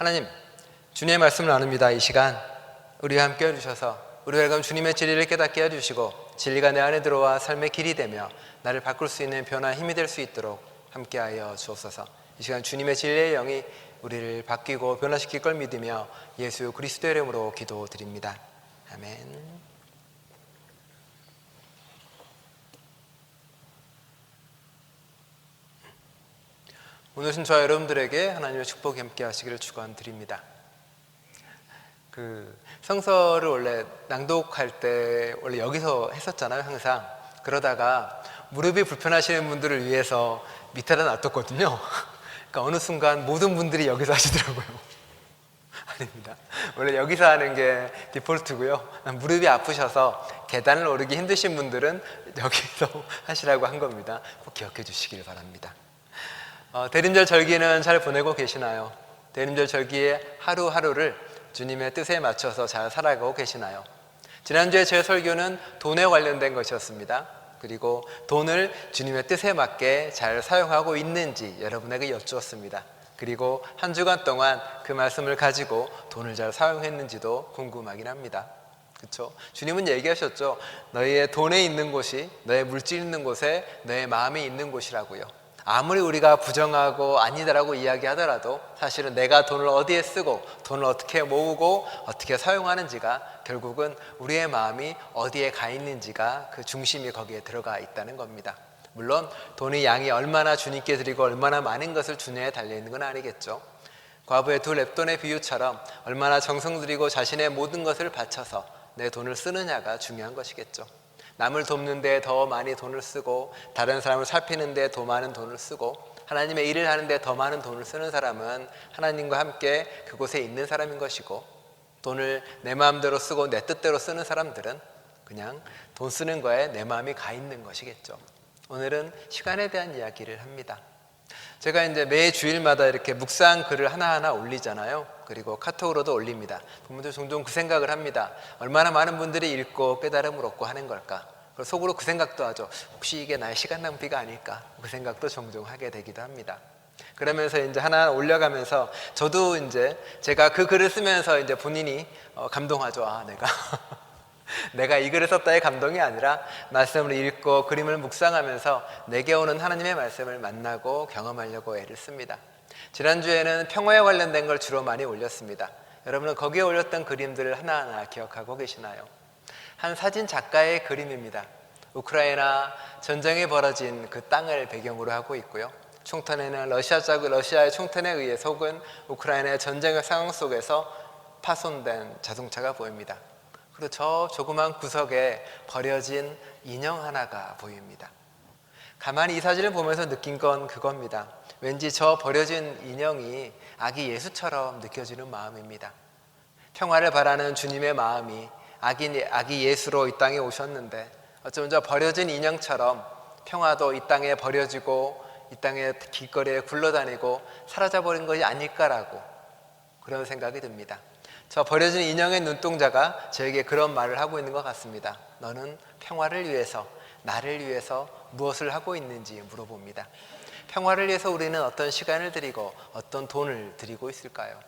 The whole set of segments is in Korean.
하나님, 주님의 말씀을 나눕니다. 이 시간 우리와 함께 해주셔서 우리가 그럼 주님의 진리를 깨닫게 해주시고 진리가 내 안에 들어와 삶의 길이 되며 나를 바꿀 수 있는 변화 힘이 될 수 있도록 함께하여 주옵소서. 이 시간 주님의 진리의 영이 우리를 바뀌고 변화시킬 걸 믿으며 예수 그리스도의 이름으로 기도드립니다. 아멘. 오늘은 저와 여러분들에게 하나님의 축복이 함께 하시기를 축원드립니다. 성서를 원래 낭독할 때 원래 여기서 했었잖아요, 항상. 그러다가 무릎이 불편하시는 분들을 위해서 밑에다 놔뒀거든요. 그러니까 어느 순간 모든 분들이 여기서 하시더라고요. 아닙니다. 원래 여기서 하는 게 디폴트고요. 무릎이 아프셔서 계단을 오르기 힘드신 분들은 여기서 하시라고 한 겁니다. 꼭 기억해 주시길 바랍니다. 대림절 절기는 잘 보내고 계시나요? 대림절 절기의 하루하루를 주님의 뜻에 맞춰서 잘 살아가고 계시나요? 지난주에 제 설교는 돈에 관련된 것이었습니다. 그리고 돈을 주님의 뜻에 맞게 잘 사용하고 있는지 여러분에게 여쭈었습니다. 그리고 한 주간 동안 그 말씀을 가지고 돈을 잘 사용했는지도 궁금하긴 합니다. 그렇죠? 주님은 얘기하셨죠. 너희의 돈에 있는 곳이 너의 물질 있는 곳에 너의 마음이 있는 곳이라고요. 아무리 우리가 부정하고 아니다라고 이야기하더라도 사실은 내가 돈을 어디에 쓰고 돈을 어떻게 모으고 어떻게 사용하는지가 결국은 우리의 마음이 어디에 가 있는지가 그 중심이 거기에 들어가 있다는 겁니다. 물론 돈의 양이 얼마나 주님께 드리고 얼마나 많은 것을 주냐에 달려있는 건 아니겠죠. 과부의 두 렙돈의 비유처럼 얼마나 정성 들이고 자신의 모든 것을 바쳐서 내 돈을 쓰느냐가 중요한 것이겠죠. 남을 돕는 데 더 많이 돈을 쓰고 다른 사람을 살피는 데 더 많은 돈을 쓰고 하나님의 일을 하는 데 더 많은 돈을 쓰는 사람은 하나님과 함께 그곳에 있는 사람인 것이고, 돈을 내 마음대로 쓰고 내 뜻대로 쓰는 사람들은 그냥 돈 쓰는 거에 내 마음이 가 있는 것이겠죠. 오늘은 시간에 대한 이야기를 합니다. 제가 이제 매 주일마다 이렇게 묵상 글을 하나하나 올리잖아요. 그리고 카톡으로도 올립니다. 부모들 종종 그 생각을 합니다. 얼마나 많은 분들이 읽고 깨달음을 얻고 하는 걸까? 그리고 속으로 그 생각도 하죠. 혹시 이게 나의 시간 낭비가 아닐까? 그 생각도 종종 하게 되기도 합니다. 그러면서 이제 하나 올려가면서 저도 이제 제가 그 글을 쓰면서 이제 본인이 감동하죠. 내가 이 글을 썼다의 감동이 아니라 말씀을 읽고 그림을 묵상하면서 내게 오는 하나님의 말씀을 만나고 경험하려고 애를 씁니다. 지난주에는 평화에 관련된 걸 주로 많이 올렸습니다. 여러분은 거기에 올렸던 그림들을 하나하나 기억하고 계시나요? 한 사진 작가의 그림입니다. 우크라이나 전쟁이 벌어진 그 땅을 배경으로 하고 있고요. 총탄에는 러시아의 총탄에 의해서 혹은 우크라이나의 전쟁의 상황 속에서 파손된 자동차가 보입니다. 그리고 저 조그만 구석에 버려진 인형 하나가 보입니다. 가만히 이 사진을 보면서 느낀 건 그겁니다. 왠지 저 버려진 인형이 아기 예수처럼 느껴지는 마음입니다. 평화를 바라는 주님의 마음이 아기 예수로 이 땅에 오셨는데 어쩌면 저 버려진 인형처럼 평화도 이 땅에 버려지고 이 땅의 길거리에 굴러다니고 사라져버린 것이 아닐까라고 그런 생각이 듭니다. 저 버려진 인형의 눈동자가 저에게 그런 말을 하고 있는 것 같습니다. 너는 평화를 위해서, 나를 위해서 무엇을 하고 있는지 물어봅니다. 평화를 위해서 우리는 어떤 시간을 들이고 어떤 돈을 들이고 있을까요?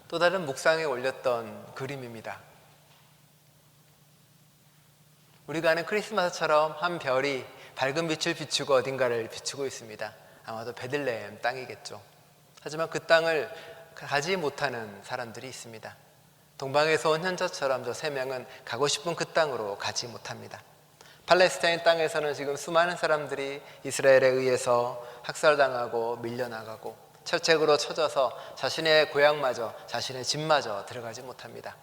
또 다른 묵상에 올렸던 그림입니다. 우리가 아는 크리스마스처럼 한 별이 밝은 빛을 비추고 어딘가를 비추고 있습니다. 아마도 베들레헴 땅이겠죠. 하지만 그 땅을 가지 못하는 사람들이 있습니다. 동방에서 온 현자처럼 저 세 명은 가고 싶은 그 땅으로 가지 못합니다. 팔레스타인 땅에서는 지금 수많은 사람들이 이스라엘에 의해서 학살당하고 밀려나가고 철책으로 쳐져서 자신의 고향마저 자신의 집마저 들어가지 못합니다.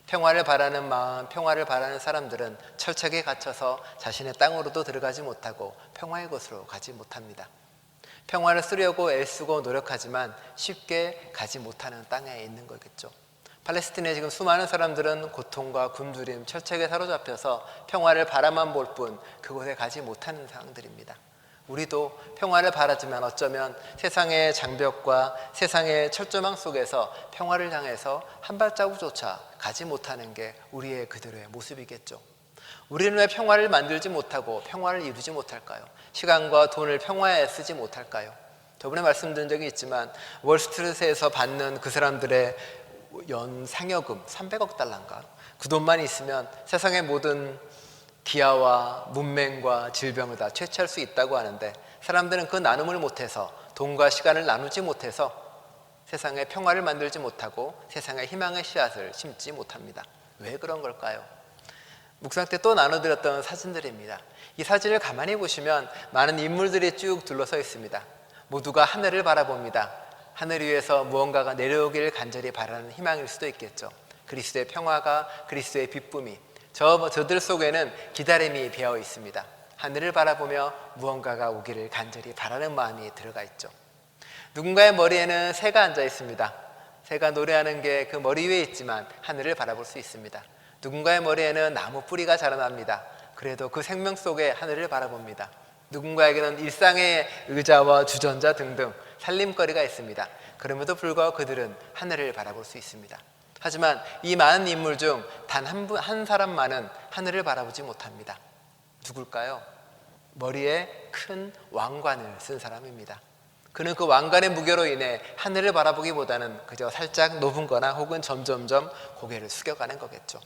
평화를 바라는 마음, 평화를 바라는 사람들은 철책에 갇혀서 자신의 땅으로도 들어가지 못하고 평화의 곳으로 가지 못합니다. 평화를 쓰려고 애쓰고 노력하지만 쉽게 가지 못하는 땅에 있는 거겠죠. 팔레스틴에 지금 수많은 사람들은 고통과 굶주림, 철책에 사로잡혀서 평화를 바라만 볼 뿐 그곳에 가지 못하는 상황들입니다. 우리도 평화를 바라지만 어쩌면 세상의 장벽과 세상의 철조망 속에서 평화를 향해서 한 발자국조차 가지 못하는 게 우리의 그대로의 모습이겠죠. 우리는 왜 평화를 만들지 못하고 평화를 이루지 못할까요? 시간과 돈을 평화에 쓰지 못할까요? 저번에 말씀드린 적이 있지만 월스트리트에서 받는 그 사람들의 연 상여금 300억 달러인가? 그 돈만 있으면 세상의 모든 기아와 문맹과 질병을 다 퇴치할 수 있다고 하는데, 사람들은 그 나눔을 못해서, 돈과 시간을 나누지 못해서 세상에 평화를 만들지 못하고 세상에 희망의 씨앗을 심지 못합니다. 왜 그런 걸까요? 묵상 때 또 나눠드렸던 사진들입니다. 이 사진을 가만히 보시면 많은 인물들이 쭉 둘러서 있습니다. 모두가 하늘을 바라봅니다. 하늘 위에서 무언가가 내려오기를 간절히 바라는 희망일 수도 있겠죠. 그리스도의 평화가, 그리스도의 기쁨이 저들 속에는 기다림이 배어 있습니다. 하늘을 바라보며 무언가가 오기를 간절히 바라는 마음이 들어가 있죠. 누군가의 머리에는 새가 앉아 있습니다. 새가 노래하는 게 그 머리 위에 있지만 하늘을 바라볼 수 있습니다. 누군가의 머리에는 나무 뿌리가 자라납니다. 그래도 그 생명 속에 하늘을 바라봅니다. 누군가에게는 일상의 의자와 주전자 등등 살림거리가 있습니다. 그럼에도 불구하고 그들은 하늘을 바라볼 수 있습니다. 하지만 이 많은 인물 중 단 한 사람만은 하늘을 바라보지 못합니다. 누굴까요? 머리에 큰 왕관을 쓴 사람입니다. 그는 그 왕관의 무게로 인해 하늘을 바라보기보다는 그저 살짝 높은 거나 혹은 점점점 고개를 숙여가는 거겠죠.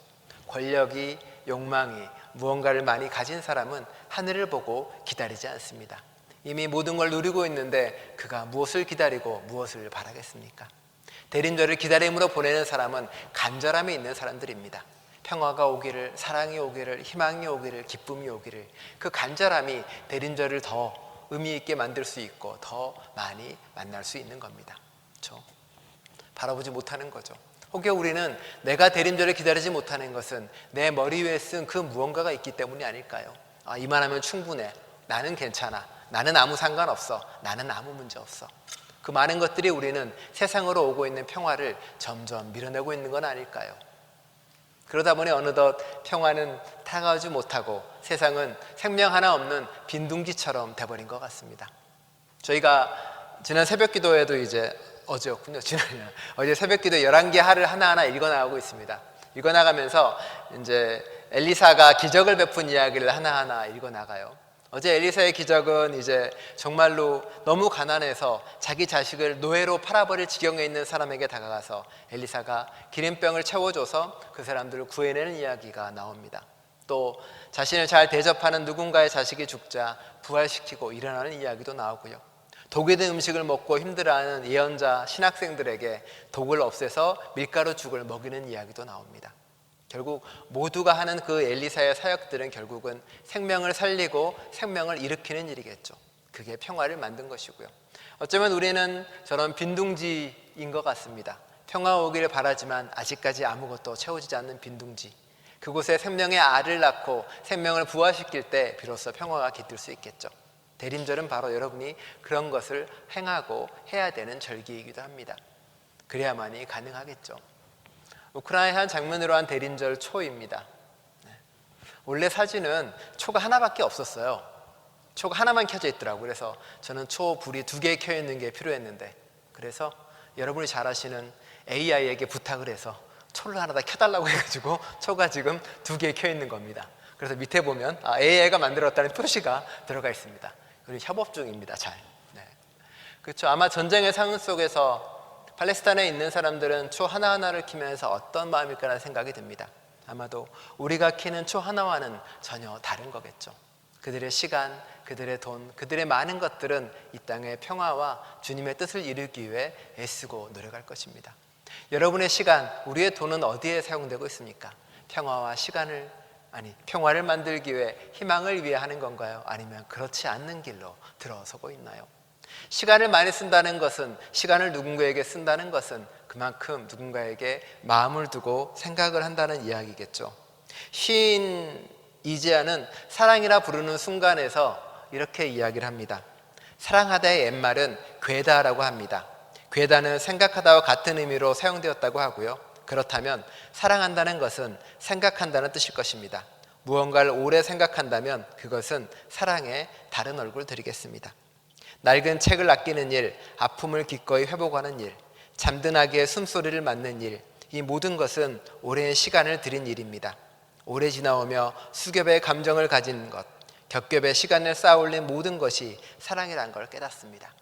권력이, 욕망이, 무언가를 많이 가진 사람은 하늘을 보고 기다리지 않습니다. 이미 모든 걸 누리고 있는데 그가 무엇을 기다리고 무엇을 바라겠습니까? 대림절을 기다림으로 보내는 사람은 간절함이 있는 사람들입니다. 평화가 오기를, 사랑이 오기를, 희망이 오기를, 기쁨이 오기를, 그 간절함이 대림절을 더 의미 있게 만들 수 있고 더 많이 만날 수 있는 겁니다. 그렇죠? 바라보지 못하는 거죠. 혹여 우리는 내가 대림절을 기다리지 못하는 것은 내 머리 위에 쓴 그 무언가가 있기 때문이 아닐까요? 이만하면 충분해. 나는 괜찮아. 나는 아무 상관없어. 나는 아무 문제 없어. 그 많은 것들이 우리는 세상으로 오고 있는 평화를 점점 밀어내고 있는 건 아닐까요? 그러다 보니 어느덧 평화는 다가오지 못하고 세상은 생명 하나 없는 빈둥지처럼 돼버린 것 같습니다. 저희가 지난 새벽 기도에도 어제였군요. 어제 새벽 기도 11개 하를 하나하나 읽어나가고 있습니다. 읽어나가면서 이제 엘리사가 기적을 베푼 이야기를 하나하나 읽어나가요. 어제 엘리사의 기적은 정말로 너무 가난해서 자기 자식을 노예로 팔아버릴 지경에 있는 사람에게 다가가서 엘리사가 기름병을 채워줘서 그 사람들을 구해내는 이야기가 나옵니다. 또 자신을 잘 대접하는 누군가의 자식이 죽자 부활시키고 일어나는 이야기도 나오고요. 독이 든 음식을 먹고 힘들어하는 예언자 신학생들에게 독을 없애서 밀가루 죽을 먹이는 이야기도 나옵니다. 결국 모두가 하는 그 엘리사의 사역들은 결국은 생명을 살리고 생명을 일으키는 일이겠죠. 그게 평화를 만든 것이고요. 어쩌면 우리는 저런 빈둥지인 것 같습니다. 평화 오기를 바라지만 아직까지 아무것도 채워지지 않는 빈둥지. 그곳에 생명의 알을 낳고 생명을 부화시킬 때 비로소 평화가 깃들 수 있겠죠. 대림절은 바로 여러분이 그런 것을 행하고 해야 되는 절기이기도 합니다. 그래야만이 가능하겠죠. 우크라이나의 한 장면으로 한 대림절 초입니다. 원래 사진은 초가 하나밖에 없었어요. 초가 하나만 켜져 있더라고요. 그래서 저는 초 불이 2개 켜 있는 게 필요했는데, 그래서 여러분이 잘 아시는 AI에게 부탁을 해서 초를 하나 다 켜달라고 해가지고 초가 지금 2개 켜 있는 겁니다. 그래서 밑에 보면 AI가 만들었다는 표시가 들어가 있습니다. 우리 협업 중입니다. 잘. 그렇죠. 아마 전쟁의 상황 속에서 팔레스타인에 있는 사람들은 초 하나하나를 키면서 어떤 마음일까라는 생각이 듭니다. 아마도 우리가 키는 초 하나와는 전혀 다른 거겠죠. 그들의 시간, 그들의 돈, 그들의 많은 것들은 이 땅의 평화와 주님의 뜻을 이루기 위해 애쓰고 노력할 것입니다. 여러분의 시간, 우리의 돈은 어디에 사용되고 있습니까? 평화를 만들기 위해, 희망을 위해 하는 건가요? 아니면 그렇지 않는 길로 들어서고 있나요? 시간을 많이 쓴다는 것은, 시간을 누군가에게 쓴다는 것은 그만큼 누군가에게 마음을 두고 생각을 한다는 이야기겠죠. 시인 이재하는 사랑이라 부르는 순간에서 이렇게 이야기를 합니다. 사랑하다의 옛말은 괴다라고 합니다. 괴다는 생각하다와 같은 의미로 사용되었다고 하고요. 그렇다면 사랑한다는 것은 생각한다는 뜻일 것입니다. 무언가를 오래 생각한다면 그것은 사랑의 다른 얼굴을 드리겠습니다. 낡은 책을 아끼는 일, 아픔을 기꺼이 회복하는 일, 잠든 아기의 숨소리를 맡는 일, 이 모든 것은 오랜 시간을 들인 일입니다. 오래 지나오며 수겹의 감정을 가진 것, 겹겹의 시간을 쌓아올린 모든 것이 사랑이라는 걸 깨닫습니다.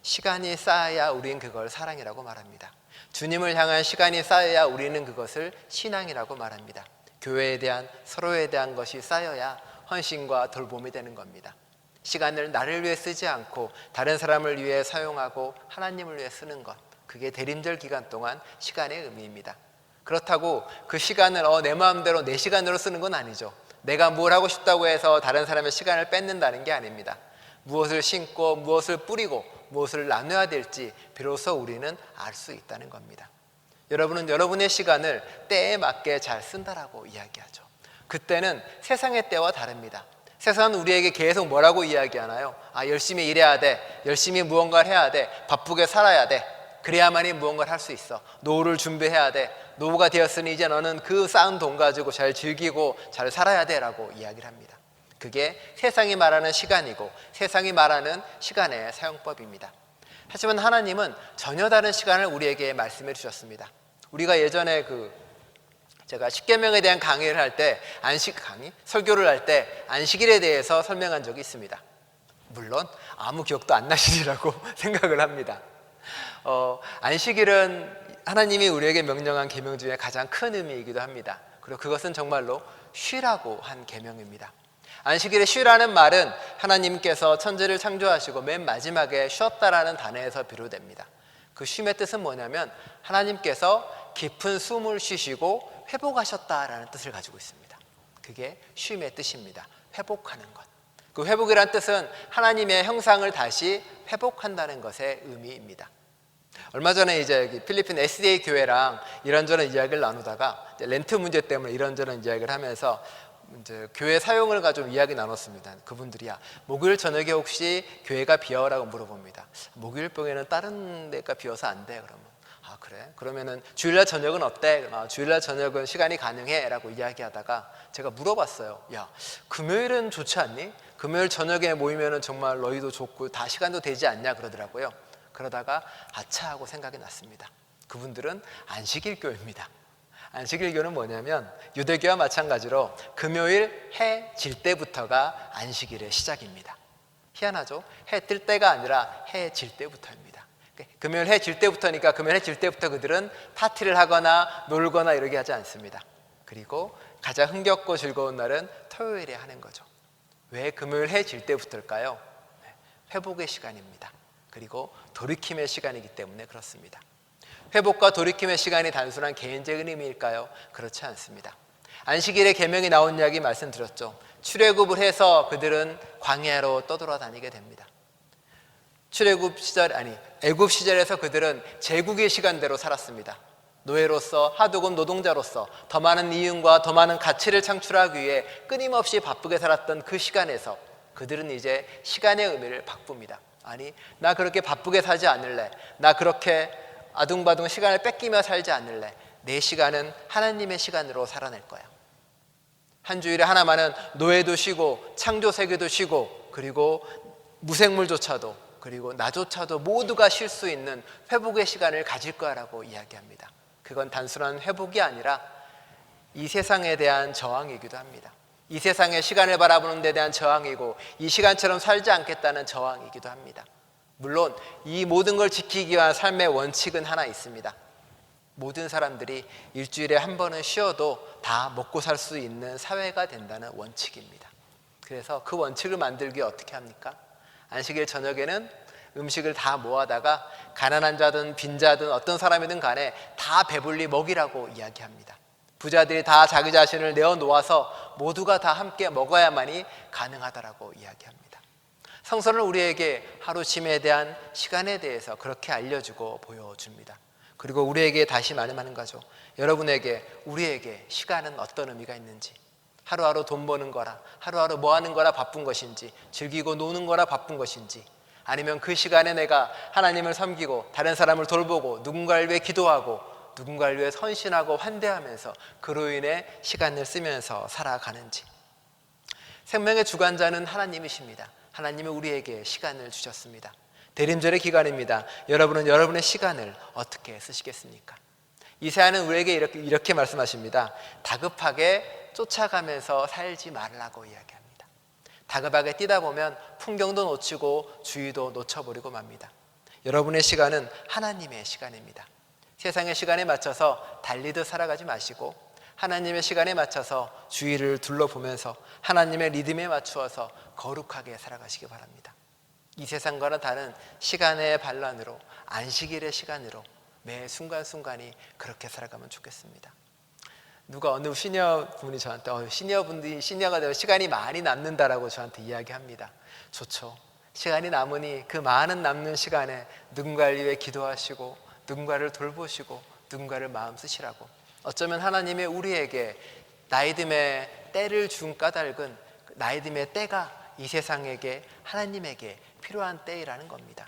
시간이 쌓아야 우리는 그걸 사랑이라고 말합니다. 주님을 향한 시간이 쌓여야 우리는 그것을 신앙이라고 말합니다. 교회에 대한, 서로에 대한 것이 쌓여야 헌신과 돌봄이 되는 겁니다. 시간을 나를 위해 쓰지 않고 다른 사람을 위해 사용하고 하나님을 위해 쓰는 것, 그게 대림절 기간 동안 시간의 의미입니다. 그렇다고 그 시간을 내 마음대로 내 시간으로 쓰는 건 아니죠. 내가 뭘 하고 싶다고 해서 다른 사람의 시간을 뺏는다는 게 아닙니다. 무엇을 심고 무엇을 뿌리고 무엇을 나눠야 될지 비로소 우리는 알 수 있다는 겁니다. 여러분은 여러분의 시간을 때에 맞게 잘 쓴다라고 이야기하죠. 그때는 세상의 때와 다릅니다. 세상은 우리에게 계속 뭐라고 이야기하나요? 열심히 일해야 돼, 열심히 무언가를 해야 돼, 바쁘게 살아야 돼, 그래야만이 무언가를 할 수 있어, 노후를 준비해야 돼, 노후가 되었으니 이제 너는 그 쌓은 돈 가지고 잘 즐기고 잘 살아야 돼 라고 이야기를 합니다. 그게 세상이 말하는 시간이고 세상이 말하는 시간의 사용법입니다. 하지만 하나님은 전혀 다른 시간을 우리에게 말씀해 주셨습니다. 우리가 예전에 제가 십계명에 대한 강의를 할 때, 설교를 할 때 안식일에 대해서 설명한 적이 있습니다. 물론 아무 기억도 안 나시리라고 생각을 합니다. 안식일은 하나님이 우리에게 명령한 계명 중에 가장 큰 의미이기도 합니다. 그리고 그것은 정말로 쉬라고 한 계명입니다. 안식일에 쉬라는 말은 하나님께서 천지를 창조하시고 맨 마지막에 쉬었다라는 단어에서 비롯됩니다. 그 쉼의 뜻은 뭐냐면 하나님께서 깊은 숨을 쉬시고 회복하셨다라는 뜻을 가지고 있습니다. 그게 쉼의 뜻입니다. 회복하는 것. 그 회복이란 뜻은 하나님의 형상을 다시 회복한다는 것의 의미입니다. 얼마 전에 이제 필리핀 SDA 교회랑 이런저런 이야기를 나누다가 렌트 문제 때문에 이런저런 이야기를 하면서 이제 교회 사용을 가지고 이야기 나눴습니다. 그분들이 목요일 저녁에 혹시 교회가 비어라고 물어봅니다. 목요일 병에는 다른 데가 비어서 안 돼. 그러면 그래? 그러면은 주일날 저녁은 어때? 주일날 저녁은 시간이 가능해? 라고 이야기하다가 제가 물어봤어요. 금요일은 좋지 않니? 금요일 저녁에 모이면은 정말 너희도 좋고 다 시간도 되지 않냐? 그러더라고요. 그러다가 아차 하고 생각이 났습니다. 그분들은 안식일 교회입니다. 안식일 교회는 뭐냐면 유대교와 마찬가지로 금요일 해 질 때부터가 안식일의 시작입니다. 희한하죠? 해 뜰 때가 아니라 해 질 때부터입니다. 금요일 해 질 때부터니까 금요일 해 질 때부터 그들은 파티를 하거나 놀거나 이러게 하지 않습니다. 그리고 가장 흥겹고 즐거운 날은 토요일에 하는 거죠. 왜 금요일 해 질 때부터일까요? 회복의 시간입니다. 그리고 돌이킴의 시간이기 때문에 그렇습니다. 회복과 돌이킴의 시간이 단순한 개인적인 의미일까요? 그렇지 않습니다. 안식일에 계명이 나온 이야기 말씀드렸죠. 출애굽을 해서 그들은 광야로 떠돌아다니게 됩니다. 애굽 시절에서 그들은 제국의 시간대로 살았습니다. 노예로서, 하도급 노동자로서 더 많은 이윤과 더 많은 가치를 창출하기 위해 끊임없이 바쁘게 살았던 그 시간에서 그들은 이제 시간의 의미를 바꿉니다. 나 그렇게 바쁘게 살지 않을래. 나 그렇게 아둥바둥 시간을 뺏기며 살지 않을래. 내 시간은 하나님의 시간으로 살아낼 거야. 한 주일에 하나만은 노예도 쉬고 창조 세계도 쉬고 그리고 무생물조차도 그리고 나조차도 모두가 쉴 수 있는 회복의 시간을 가질 거라고 이야기합니다. 그건 단순한 회복이 아니라 이 세상에 대한 저항이기도 합니다. 이 세상의 시간을 바라보는 데 대한 저항이고 이 시간처럼 살지 않겠다는 저항이기도 합니다. 물론 이 모든 걸 지키기 위한 삶의 원칙은 하나 있습니다. 모든 사람들이 일주일에 한 번은 쉬어도 다 먹고 살 수 있는 사회가 된다는 원칙입니다. 그래서 그 원칙을 만들기 위해 어떻게 합니까? 안식일 저녁에는 음식을 다 모아다가 가난한 자든 빈자든 어떤 사람이든 간에 다 배불리 먹이라고 이야기합니다. 부자들이 다 자기 자신을 내어놓아서 모두가 다 함께 먹어야만이 가능하다라고 이야기합니다. 성서는 우리에게 하루쉼에 대한 시간에 대해서 그렇게 알려주고 보여줍니다. 그리고 우리에게 다시 말하는 거죠. 여러분에게, 우리에게 시간은 어떤 의미가 있는지, 하루하루 돈 버는 거라, 하루하루 뭐 하는 거라 바쁜 것인지, 즐기고 노는 거라 바쁜 것인지, 아니면 그 시간에 내가 하나님을 섬기고 다른 사람을 돌보고 누군가를 위해 기도하고 누군가를 위해 헌신하고 환대하면서 그로 인해 시간을 쓰면서 살아가는지. 생명의 주관자는 하나님이십니다. 하나님은 우리에게 시간을 주셨습니다. 대림절의 기간입니다. 여러분은 여러분의 시간을 어떻게 쓰시겠습니까? 이사야는 우리에게 이렇게 말씀하십니다. 다급하게 쫓아가면서 살지 말라고 이야기합니다. 다급하게 뛰다 보면 풍경도 놓치고 주위도 놓쳐버리고 맙니다. 여러분의 시간은 하나님의 시간입니다. 세상의 시간에 맞춰서 달리듯 살아가지 마시고 하나님의 시간에 맞춰서 주위를 둘러보면서 하나님의 리듬에 맞추어서 거룩하게 살아가시기 바랍니다. 이 세상과는 다른 시간의 반란으로, 안식일의 시간으로 매 순간순간이 그렇게 살아가면 좋겠습니다. 누가 어느 시니어분이 저한테 시니어분들이 시니어가 되면 시간이 많이 남는다라고 저한테 이야기합니다. 좋죠. 시간이 남으니 그 많은 남는 시간에 누군가를 위해 기도하시고 누군가를 돌보시고 누군가를 마음 쓰시라고. 어쩌면 하나님의 우리에게 나이듦의 때를 준 까닭은 나이듦의 때가 이 세상에게 하나님에게 필요한 때이라는 겁니다.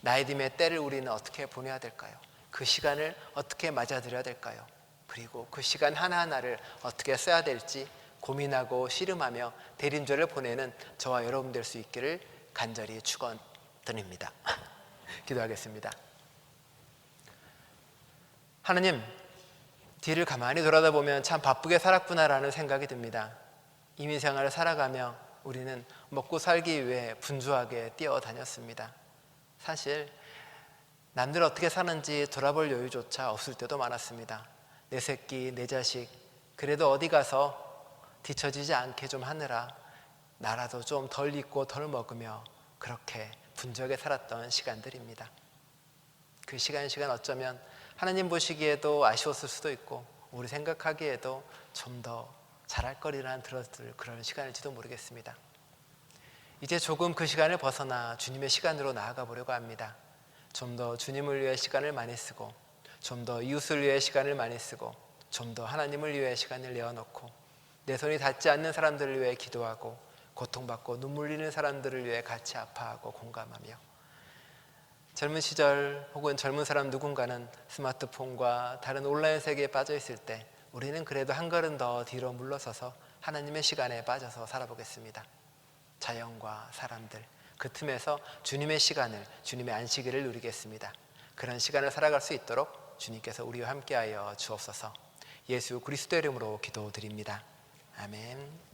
나이듦의 때를 우리는 어떻게 보내야 될까요? 그 시간을 어떻게 맞아들여야 될까요? 그리고 그 시간 하나하나를 어떻게 써야 될지 고민하고 씨름하며 대림절을 보내는 저와 여러분 될 수 있기를 간절히 축원드립니다. 기도하겠습니다. 하나님, 뒤를 가만히 돌아다보면 참 바쁘게 살았구나라는 생각이 듭니다. 이민생활을 살아가며 우리는 먹고 살기 위해 분주하게 뛰어다녔습니다. 사실 남들 어떻게 사는지 돌아볼 여유조차 없을 때도 많았습니다. 내 새끼, 내 자식, 그래도 어디 가서 뒤처지지 않게 좀 하느라 나라도 좀 덜 입고 덜 먹으며 그렇게 분주하게 살았던 시간들입니다. 그 시간 어쩌면 하나님 보시기에도 아쉬웠을 수도 있고 우리 생각하기에도 좀 더 잘할 거리라는 들었을 그런 시간일지도 모르겠습니다. 이제 조금 그 시간을 벗어나 주님의 시간으로 나아가 보려고 합니다. 좀 더 주님을 위해 시간을 많이 쓰고 좀 더 이웃을 위해 시간을 많이 쓰고 좀 더 하나님을 위해 시간을 내어놓고 내 손이 닿지 않는 사람들을 위해 기도하고 고통받고 눈물 흘리는 사람들을 위해 같이 아파하고 공감하며 젊은 시절 혹은 젊은 사람 누군가는 스마트폰과 다른 온라인 세계에 빠져 있을 때 우리는 그래도 한 걸음 더 뒤로 물러서서 하나님의 시간에 빠져서 살아보겠습니다. 자연과 사람들 그 틈에서 주님의 시간을 주님의 안식일을 누리겠습니다. 그런 시간을 살아갈 수 있도록 주님께서 우리와 함께하여 주옵소서. 예수 그리스도의 이름으로 기도드립니다. 아멘.